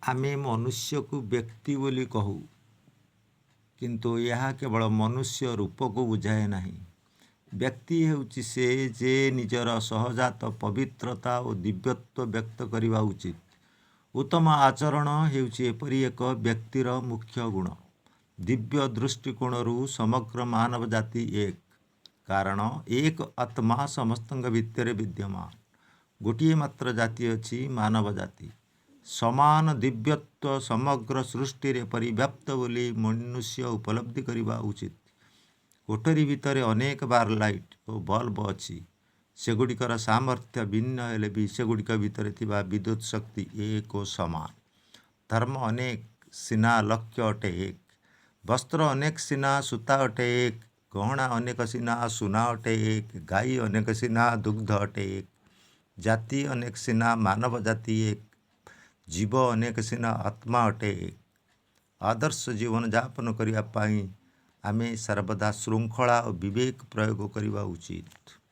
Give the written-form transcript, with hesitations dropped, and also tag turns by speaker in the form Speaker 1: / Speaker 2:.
Speaker 1: ଆମେ ମନୁଷ୍ୟକୁ ବ୍ୟକ୍ତି ବୋଲି କହୁ, କିନ୍ତୁ ଏହା କେବଳ ମନୁଷ୍ୟ ରୂପକୁ ବୁଝାଏ ନାହିଁ। ବ୍ୟକ୍ତି ହେଉଛି ସେ ଯେ ନିଜର ସହଜାତ ପବିତ୍ରତା ଓ ଦିବ୍ୟତ୍ୱ ବ୍ୟକ୍ତ କରିବା ଉଚିତ। ଉତ୍ତମ ଆଚରଣ ହେଉଛି ଏପରି ଏକ ବ୍ୟକ୍ତିର ମୁଖ୍ୟ ଗୁଣ। ଦିବ୍ୟ ଦୃଷ୍ଟିକୋଣରୁ ସମଗ୍ର ମାନବ ଜାତି ଏକ, କାରଣ ଏକ ଆତ୍ମା ସମସ୍ତଙ୍କ ଭିତରେ ବିଦ୍ୟମାନ। ଗୋଟିଏ ମାତ୍ର ଜାତି ଅଛି, ମାନବ ଜାତି। ସମାନ ଦିବ୍ୟତ୍ୱ ସମଗ୍ର ସୃଷ୍ଟିରେ ପରିବ୍ୟାପ୍ତ ବୋଲି ମନୁଷ୍ୟ ଉପଲବ୍ଧି କରିବା ଉଚିତ। କୋଠରୀ ଭିତରେ ଅନେକ ବାର ଲାଇଟ୍ ଓ ବଲ୍ବ ଅଛି। ସେଗୁଡ଼ିକର ସାମର୍ଥ୍ୟ ଭିନ୍ନ ହେଲେ ବି ସେଗୁଡ଼ିକ ଭିତରେ ଥିବା ବିଦ୍ୟୁତ୍ ଶକ୍ତି ଏକ ଓ ସମାନ। ଧର୍ମ ଅନେକ ସିନା ଲକ୍ଷ୍ୟ ଅଟେ ଏକ, ବସ୍ତ୍ର ଅନେକ ସିନା ସୂତା ଅଟେ ଏକ, ଗହଣା ଅନେକ ସିନା ସୁନା ଅଟେ ଏକ, ଗାଈ ଅନେକ ସିନା ଦୁଗ୍ଧ ଅଟେ ଏକ, ଜାତି ଅନେକ ସିନା ମାନବ ଜାତି ଏକ, ଜୀବ ଅନେକ ସିନା ଆତ୍ମା ଅଟେ ଏକ। ଆଦର୍ଶ ଜୀବନଯାପନ କରିବା ପାଇଁ ଆମେ ସର୍ବଦା ଶୃଙ୍ଖଳା ଓ ବିବେକ ପ୍ରୟୋଗ କରିବା ଉଚିତ।